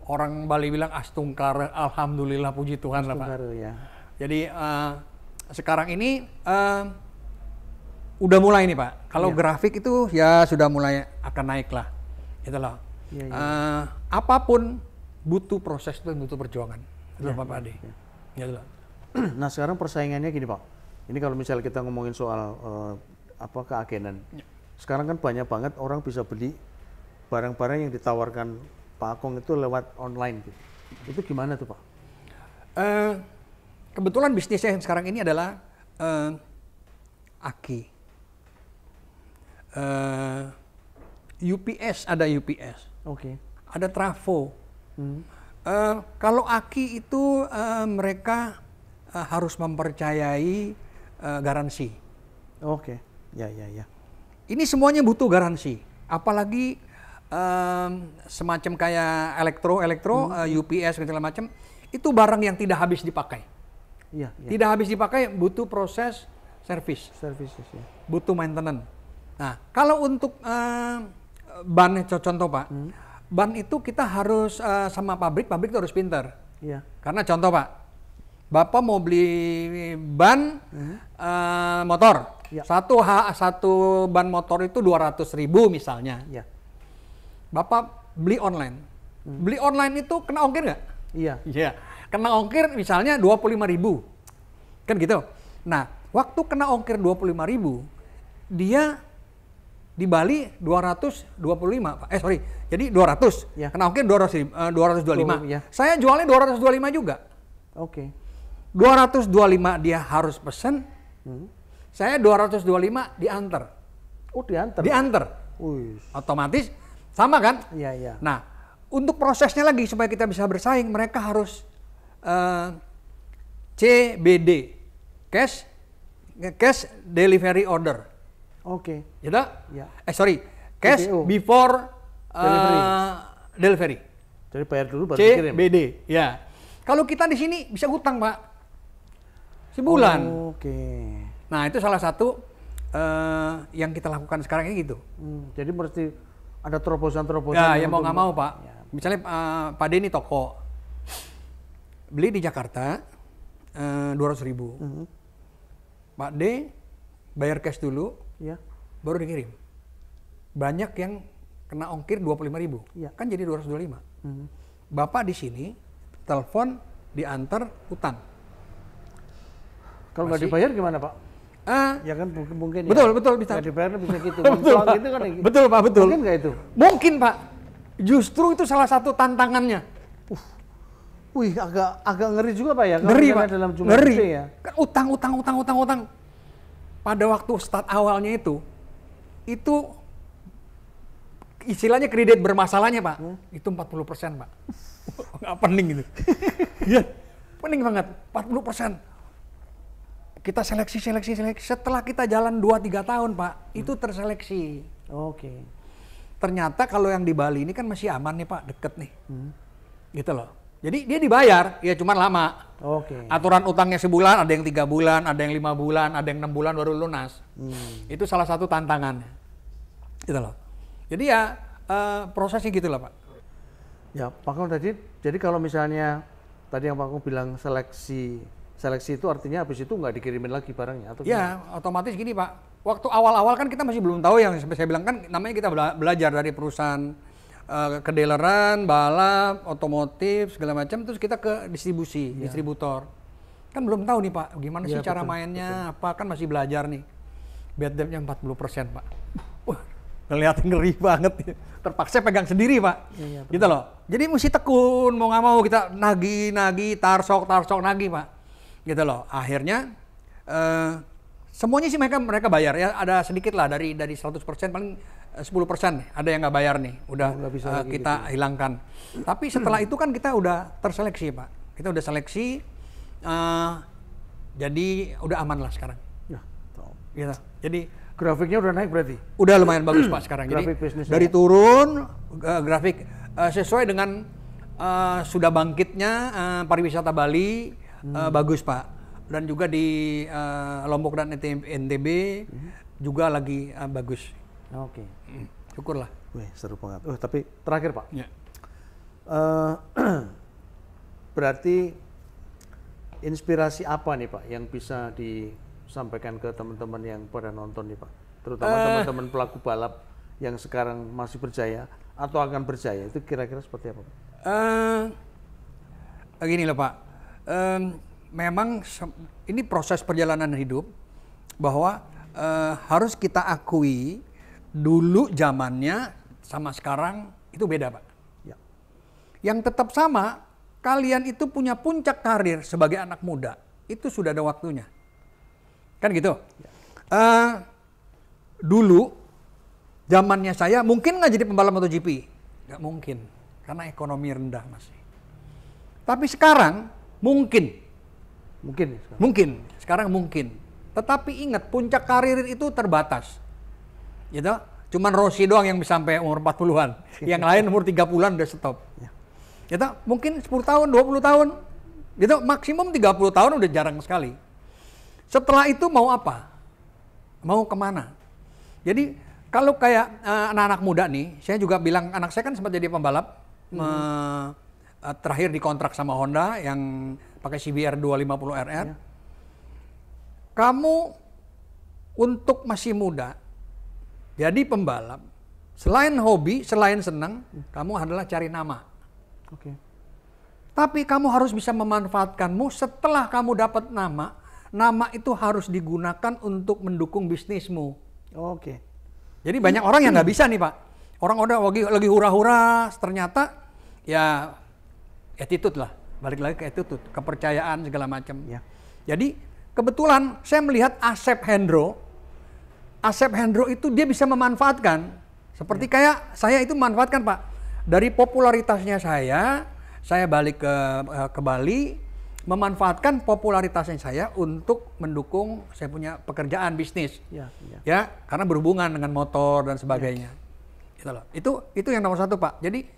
orang Bali bilang astungkar, alhamdulillah puji Tuhan lah Pak. Ya. Jadi sekarang ini udah mulai nih Pak. Kalau grafik itu ya sudah mulai akan naik lah. Itu loh. Apapun butuh proses dan butuh perjuangan. Itu Pak Ade. Ya. Nah sekarang persaingannya gini Pak. Ini kalau misalnya kita ngomongin soal keagenan, sekarang kan banyak banget orang bisa beli barang-barang yang ditawarkan Pak Akung itu lewat online gitu. Itu gimana tuh Pak? Kebetulan bisnisnya yang sekarang ini adalah aki. UPS, ada UPS. Oke. Ada Trafo. Kalau aki itu mereka harus mempercayai garansi. Oke. Ya. Ini semuanya butuh garansi. Apalagi semacam kayak elektro, UPS segala macam, itu barang yang tidak habis dipakai. Iya. Tidak habis dipakai, butuh proses servis. Services ya. Butuh maintenance. Nah, kalau untuk ban, contoh Pak, ban itu kita harus sama pabrik itu harus pintar. Iya. Karena contoh Pak, Bapak mau beli ban motor, Ya. satu ban motor itu 200.000 misalnya. Iya. Bapak beli online. Beli online itu kena ongkir nggak? Iya. Iya. Kena ongkir misalnya 25.000. Kan gitu. Nah, waktu kena ongkir 25.000, dia di Bali 225, Pak. Sorry. Jadi 200. Ya. Kena ongkir 225. Ya. Saya jualnya 225 juga. Oke. 225 dia harus pesen. Saya 225 diantar. Oh, diantar. Diantar. Wih. Otomatis sama kan? Iya. Nah, untuk prosesnya lagi supaya kita bisa bersaing, mereka harus CBD, cash delivery order. Oke. Gitu? Ya. Sorry, cash CBO. before delivery. Jadi bayar dulu baru dikirim. CBD, ya. Kalau kita di sini bisa hutang, Pak. Sebulan. Oke. Nah, itu salah satu yang kita lakukan sekarang ini gitu. Jadi mesti ada terobosan-terobosan. Ya mau nggak mau Pak. Ya. Misalnya Pak Denny toko beli di Jakarta 200.000. Pak D bayar cash dulu, Ya. baru dikirim. Banyak yang kena ongkir 25.000, Ya. kan jadi 225. Bapak di sini telepon diantar hutang. Kalau nggak dibayar gimana Pak? Ya kan mungkin Betul ya. bisa. Nggak dibayar bisa gitu. Betul. Mencuang gitu kan. Betul Pak, betul. Mungkin nggak itu? Mungkin Pak. Justru itu salah satu tantangannya. Wih, agak ngeri juga Pak ya. Ngeri Pak. Dalam jumlah Ngeri. gede ya. Kan utang. Pada waktu start awalnya itu istilahnya kredit bermasalahnya Pak. Itu 40% Pak. Nggak pening gitu. Iya, pening banget. 40%. Kita seleksi. Setelah kita jalan 2-3 tahun Pak, itu terseleksi. Oke. Ternyata kalau yang di Bali ini kan masih aman nih Pak, deket nih. Gitu loh. Jadi dia dibayar, ya cuma lama. Oke. Aturan utangnya sebulan, ada yang 3 bulan, ada yang 5 bulan, ada yang 6 bulan baru lunas. Itu salah satu tantangannya. Gitu loh. Jadi ya prosesnya gitu lah Pak. Ya Pak Akung tadi, jadi kalau misalnya tadi yang Pak Akung bilang seleksi itu artinya habis itu nggak dikirimin lagi barangnya atau ya otomatis gini Pak, waktu awal-awal kan kita masih belum tahu, yang saya bilang kan namanya kita belajar dari perusahaan kedeleran, balap, otomotif segala macam, terus kita ke distributor, kan belum tahu nih Pak gimana sih cara mainnya, apa kan masih belajar nih. Bad debt-nya 40% Pak. Wah, ngeliatin ngeri banget, terpaksa pegang sendiri Pak. Gitu loh, jadi mesti tekun, mau nggak mau kita nagih, tarsok nagih Pak. Gitu loh, akhirnya semuanya sih mereka bayar ya, ada sedikit lah dari 100% paling 10% ada yang nggak bayar nih, udah kita hilangkan. Tapi setelah itu kan kita udah terseleksi Pak, kita udah seleksi, jadi udah aman lah sekarang. Ya, gitu. Jadi grafiknya udah naik berarti? Udah lumayan bagus Pak sekarang. Jadi dari turun grafik sesuai dengan sudah bangkitnya pariwisata Bali. Bagus Pak, dan juga di Lombok dan NTB juga lagi bagus. Oke. Syukurlah. Wih, seru banget. Tapi terakhir Pak, ya. Berarti inspirasi apa nih Pak yang bisa disampaikan ke teman-teman yang pada nonton nih Pak, terutama teman-teman pelaku balap yang sekarang masih berjaya atau akan berjaya, itu kira-kira seperti apa Pak? Gini loh Pak. memang ini proses perjalanan hidup bahwa harus kita akui dulu zamannya sama sekarang itu beda, Pak. Ya. Yang tetap sama, kalian itu punya puncak karir sebagai anak muda, itu sudah ada waktunya. Kan gitu? Ya. Dulu, zamannya saya mungkin nggak jadi pembalap MotoGP? Nggak mungkin, karena ekonomi rendah masih. Tapi sekarang mungkin. Sekarang mungkin. Tetapi ingat, puncak karir itu terbatas. Gitu? Cuman Rossi doang yang bisa sampai umur 40-an. Yang lain umur 30-an udah stop. Ya. Gitu? Mungkin 10 tahun, 20 tahun. Gitu? Maksimum 30 tahun udah jarang sekali. Setelah itu mau apa? Mau kemana? Jadi kalau kayak anak-anak muda nih, saya juga bilang, anak saya kan sempat jadi pembalap. Terakhir dikontrak sama Honda yang pakai CBR 250 RR. Ya. Kamu untuk masih muda, jadi pembalap, selain hobi, selain senang, kamu adalah cari nama. Oke. Tapi kamu harus bisa memanfaatkanmu setelah kamu dapat nama. Nama itu harus digunakan untuk mendukung bisnismu. Oke. Jadi banyak orang yang nggak bisa nih, Pak. Orang udah lagi hura-hura, ternyata ya attitude lah. Balik lagi ke attitude, kepercayaan segala macam. Ya. Jadi kebetulan saya melihat Asep Hendro. Asep Hendro itu dia bisa memanfaatkan. Seperti kayak saya itu memanfaatkan, Pak. Dari popularitasnya saya balik ke Bali, memanfaatkan popularitasnya saya untuk mendukung saya punya pekerjaan bisnis. Ya, karena berhubungan dengan motor dan sebagainya. Gitu loh. Itu yang nomor satu, Pak. Jadi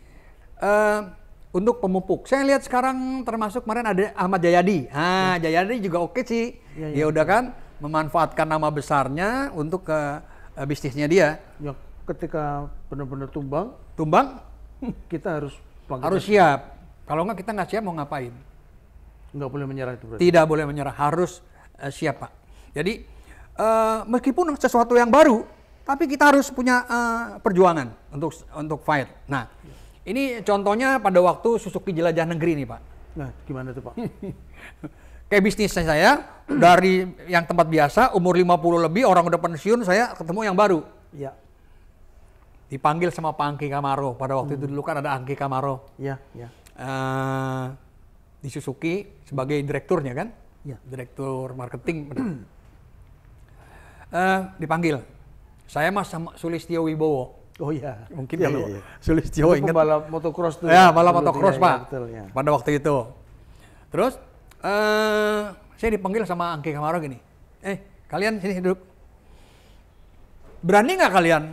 untuk pemupuk, saya lihat sekarang termasuk kemarin ada Ahmad Jayadi. Jayadi juga oke sih. Dia udah kan memanfaatkan nama besarnya untuk ke bisnisnya dia. Ya, ketika benar-benar tumbang, kita harus siap. Kalau nggak kita nggak siap mau ngapain? Nggak boleh menyerah itu berarti. Tidak boleh menyerah, harus siap, Pak. Jadi meskipun sesuatu yang baru, tapi kita harus punya perjuangan untuk fight. Nah, ini contohnya pada waktu Suzuki Jelajah Negeri nih, Pak. Nah, gimana tuh, Pak? Kayak bisnisnya saya, dari yang tempat biasa, umur 50 lebih, orang udah pensiun, saya ketemu yang baru. Iya. Dipanggil sama Pak Angki Kamaro. Pada waktu itu dulu kan ada Angki Kamaro. Iya. Di Suzuki sebagai direkturnya kan? Iya. Direktur marketing. Dipanggil. Saya mas sama Sulistyo Wibowo. Oh iya, mungkin ya, kalau iya. Sulistyo ingat. Pembalap motocross tuh. Ya, balap motocross, Pak. Ya, betul, ya. Pada waktu itu. Terus saya dipanggil sama Angki Kamaro gini. Kalian sini duduk. Berani nggak kalian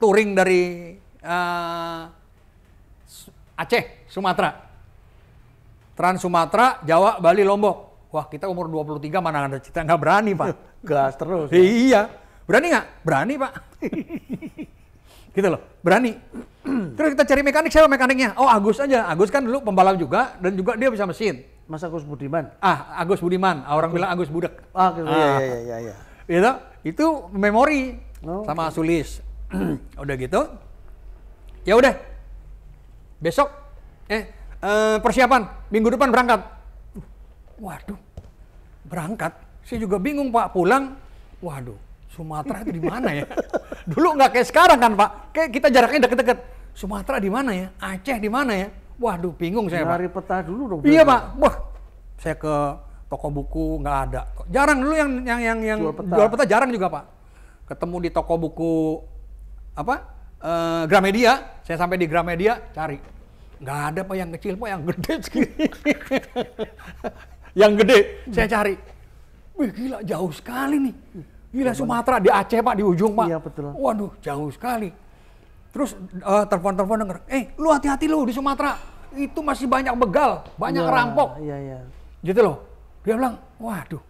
touring dari Aceh, Sumatera? Trans Sumatera, Jawa, Bali, Lombok. Wah, kita umur 23 mana ada cita, nggak berani, Pak. Gas terus. Iya. Berani nggak? Berani, Pak. Gitu loh, berani. Terus kita cari mekanik, siapa mekaniknya? Oh, Agus aja. Agus kan dulu pembalap juga, dan juga dia bisa mesin. Mas Agus Budiman? Agus Budiman. Orang bilang Agus Budek. Iya. Gitu, itu memori sama Sulis. Udah gitu. Ya udah. Besok, persiapan. Minggu depan berangkat. Waduh, berangkat. Saya juga bingung, Pak. Pulang, waduh. Sumatera itu di mana ya? Dulu nggak kayak sekarang kan, Pak. Kayak kita jaraknya deket-deket. Sumatera di mana ya? Aceh di mana ya? Waduh, bingung saya, Pak. Nyari peta dulu dong. Iya, Pak. Wah, saya ke toko buku nggak ada. Jarang dulu yang jual peta jarang juga, Pak. Ketemu di toko buku Gramedia. Saya sampai di Gramedia cari. Nggak ada, Pak, yang kecil, Pak, yang gede segini. Yang gede saya cari. Wih, gila, jauh sekali nih. Gila, Sumatera di Aceh, Pak, di ujung, Pak. Iya, betul. Waduh, jauh sekali. Terus telepon denger, lu hati-hati lu di Sumatera. Itu masih banyak begal, banyak rampok. Iya. Gitu loh. Dia bilang, waduh,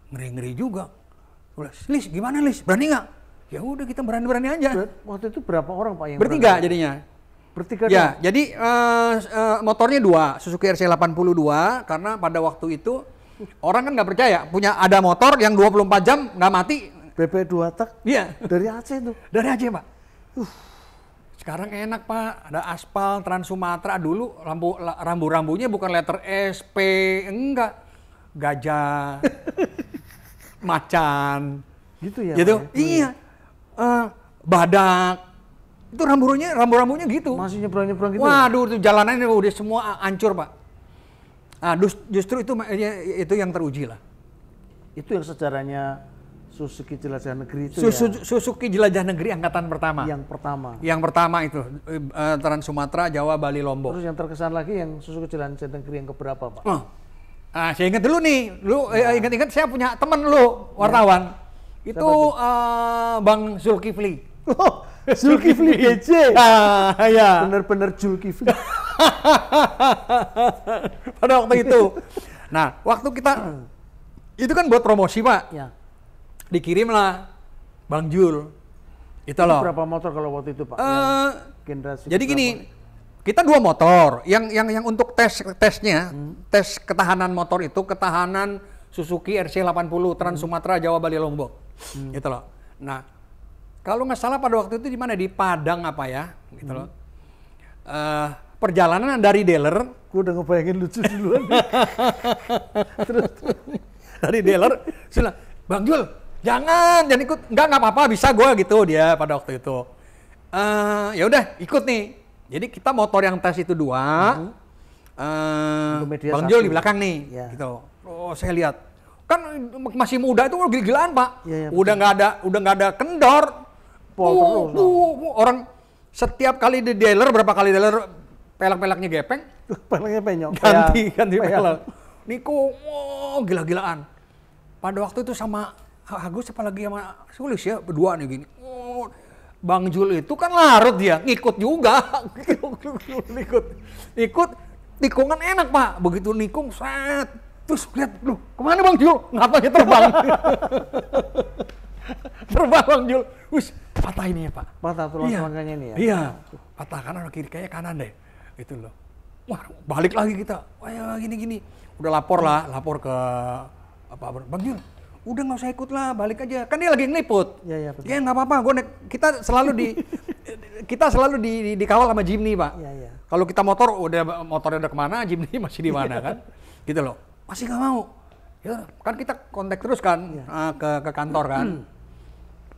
ngeri-ngeri juga. Lis, gimana Lis? Berani nggak? Ya udah, kita berani-berani aja. Waktu itu berapa orang, Pak, yang bertiga berani? jadinya. Bertiga ya, dong? jadi motornya 2, Suzuki RC82, karena pada waktu itu orang kan nggak percaya, punya ada motor yang 24 jam nggak mati. BP 2 tak? Iya. Dari Aceh tuh? Dari Aceh, Pak. Sekarang enak Pak, ada aspal Trans Sumatera. Dulu rambu-rambunya bukan letter S, P, enggak. Gajah, macan. Gitu ya? Gitu? Pak? Iya. Badak. Itu rambu-rambunya gitu. Masih nyebrang-nyebrang gitu? Waduh, itu jalanannya udah semua hancur Pak. Nah, justru itu yang teruji lah. Itu yang sejarahnya Suzuki Jelajah Negeri itu Suzuki Jelajah Negeri angkatan pertama. Yang pertama. Yang pertama itu Trans Sumatera, Jawa, Bali, Lombok. Terus yang terkesan lagi yang Suzuki Jelajah Negeri yang keberapa Pak? Saya ingat dulu nih, ingat-ingat saya punya teman lu wartawan. Itu Bang Zulkifli. Oh, Zulkifli GJ. Ya. Bener-bener Zulkifli. Pada waktu itu. Nah, waktu kita itu kan buat promosi Pak. Ya. Dikirimlah Bang Jul. Itu loh. Berapa motor kalau waktu itu Pak? Generasi jadi gini, kita 2 motor. Yang untuk tesnya, tes ketahanan motor itu ketahanan Suzuki RC80 Trans Sumatera, Jawa, Bali, Lombok. Gitu loh. Nah, kalau nggak salah pada waktu itu di mana, di Padang apa ya, gitu loh. Perjalanan dari dealer, gue udah ngebayangin lucu duluan. Terus dari dealer, sila, Bang Jul, jangan ikut, nggak apa-apa, bisa gue gitu dia pada waktu itu. Ya udah ikut nih. Jadi kita motor yang tes itu 2, Bang Jul di belakang nih, gitu. Oh saya lihat, kan masih muda itu gila-gilaan Pak. Ya, udah nggak ada kendor. Orang setiap kali di dealer, berapa kali dealer pelek-peleknya gepeng, peleknya penyok. ganti pelek. Niko, gila-gilaan. Pada waktu itu sama Agus apalagi sama Sulis ya, berdua nih gini. Bang Jul itu kan larut dia, ngikut juga. Ikut, tikungan enak Pak. Begitu nikung, set. Terus lihat, loh kemana Bang Jul? Ngapain terbang? Terbang Bang Jul. Wih, patah ini ya Pak. Patah tulang selangkanya ini ya? Iya, patah kanan kiri, kayaknya kanan deh. Itu loh. Wah, balik lagi kita. Wah ya gini-gini. Udah lapor ke Bang Jul. Udah nggak usah ikut lah, balik aja. Kan dia lagi ngeliput. Iya, betul. Ya nggak apa-apa, kita selalu dikawal sama Jimny Pak. Iya. Kalau kita motornya udah kemana, Jimny masih di mana kan? Gitu loh. Masih nggak mau. Ya kan kita kontak terus kan ke kantor kan.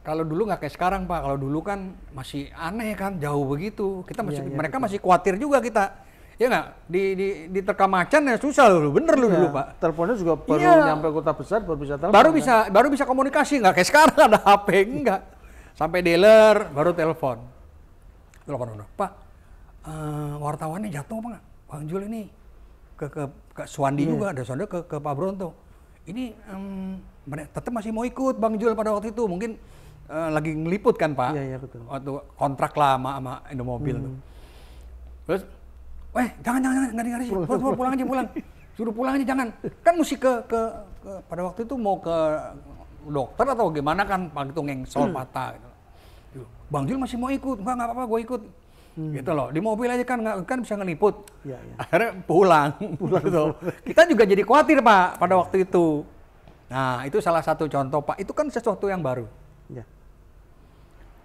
Kalau dulu nggak kayak sekarang Pak. Kalau dulu kan masih aneh kan, jauh begitu. Mereka masih khawatir juga kita. Ya nggak, di Terkamacan ya susah loh, bener loh dulu Pak. Teleponnya juga baru nyampe kota besar baru bisa telepon. Baru bisa komunikasi, nggak kayak sekarang ada HP, enggak. Sampai dealer baru telepon Pak, wartawannya jatuh apa nggak? Bang Jul ini ke Suwandi juga, ada Suwandi ke Pak Bronto. Ini tetap masih mau ikut Bang Jul pada waktu itu, mungkin lagi ngeliput kan Pak. Iya betul. Waktu kontrak lah sama Indomobil tuh. Terus jangan nggak pulang aja, suruh pulang aja, jangan, kan mesti ke pada waktu itu mau ke dokter atau gimana kan, Pak itu ngengsol patah gitu. Bang Jul masih mau ikut, nggak apa-apa gue ikut, gitu loh, di mobil aja kan bisa ngeliput. Ya. Akhirnya pulang. Gitu. Kita juga jadi khawatir Pak pada waktu itu. Nah itu salah satu contoh Pak, itu kan sesuatu yang baru. Ya.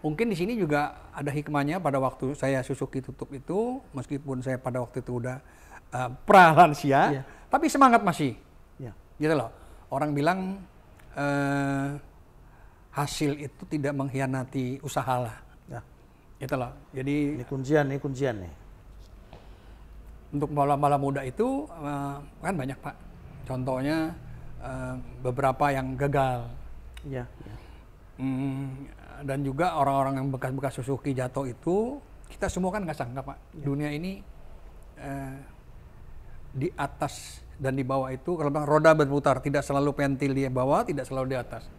Mungkin di sini juga ada hikmahnya pada waktu saya Suzuki tutup itu, meskipun saya pada waktu itu udah pralansia, tapi semangat masih. Gitu loh. Orang bilang hasil itu tidak mengkhianati usaha lah. Gitu loh. Jadi ini kuncian nih. Untuk bala-bala muda itu kan banyak Pak. Contohnya beberapa yang gagal. Iya. Dan juga orang-orang yang bekas-bekas Suzuki jatuh itu, kita semua kan nggak sangka Pak. Dunia ini di atas dan di bawah itu, kalau bilang roda berputar, tidak selalu pentil di bawah, tidak selalu di atas.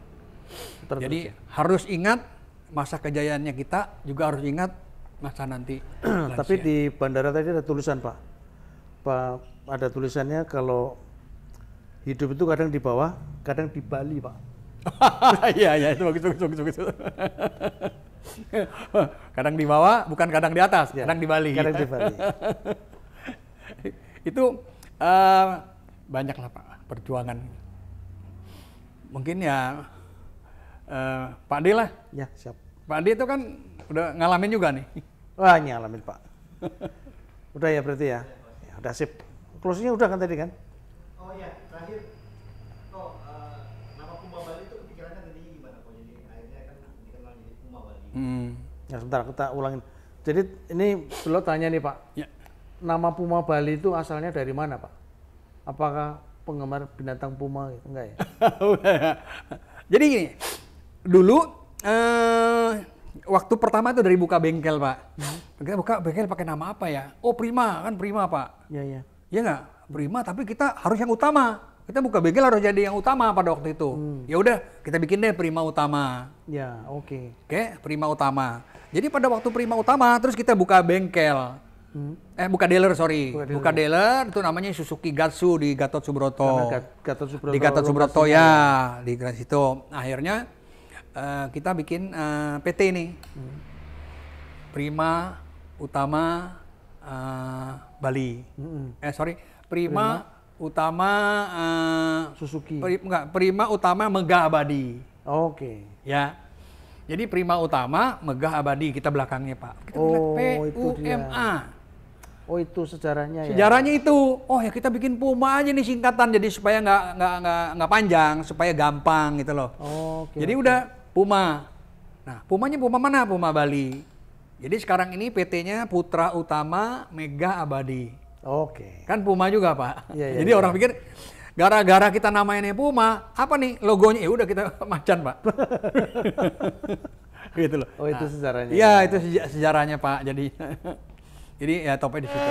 Jadi harus ingat masa kejayaannya kita, juga harus ingat masa nanti. Tapi di bandara tadi ada tulisan Pak. Ada tulisannya kalau hidup itu kadang di bawah, kadang di Bali Pak. Iya itu bagus. Kadang di bawah, bukan kadang di atas, kadang di Bali. Kadang di Bali. Itu banyak lah Pak perjuangan. Mungkin ya Pak D lah. Ya siap. Pak D itu kan udah ngalamin juga nih. Wah, nyalamin Pak. Udah ya berarti ya? Ya udah sip. Closing-nya udah kan tadi kan? Oh iya, terakhir kok nama Puma Bali itu kepikirannya tadinya gimana kok jadi akhirnya kan dikenal jadi Puma Bali. Ya sebentar kita ulangin. Jadi ini beliau tanya nih Pak. Ya. Nama Puma Bali itu asalnya dari mana Pak? Apakah penggemar binatang puma gitu? Enggak ya? Jadi gini, dulu waktu pertama itu dari buka bengkel Pak. Kita buka bengkel pakai nama apa ya? Oh Prima, kan Prima Pak. Iya, iya. Ya nggak? Prima, tapi kita harus yang utama. Kita buka bengkel harus jadi yang utama pada waktu itu. Ya udah, kita bikin deh Prima Utama. Ya, oke. Oke, Prima Utama. Jadi pada waktu Prima Utama, terus kita buka bengkel. Buka dealer, sorry. Buka dealer, itu namanya Suzuki Gatsu di Gatot Subroto. Gatot Subroto. Di Gatot Subroto ya, di situ. Akhirnya kita bikin PT nih. Prima Utama Bali. Prima Utama Suzuki. Prima Utama Megah Abadi. Oke. Ya. Jadi Prima Utama Megah Abadi kita belakangnya Pak. Kita bilang PUMA. Oh itu sejarahnya ya. Sejarahnya itu. Oh ya kita bikin Puma aja nih singkatan jadi supaya nggak panjang, supaya gampang gitu loh. Oke. Jadi udah Puma. Nah, Pumanya Puma mana? Puma Bali. Jadi sekarang ini PT-nya Putra Utama Megah Abadi. Oke. Kan Puma juga, Pak. Iya, Jadi iya. orang pikir gara-gara kita namainnya Puma, apa nih logonya? Ya udah kita macan, Pak. Gitu loh. Oh itu sejarahnya. Iya, itu sejarahnya, Pak. Jadi ya topnya di situ.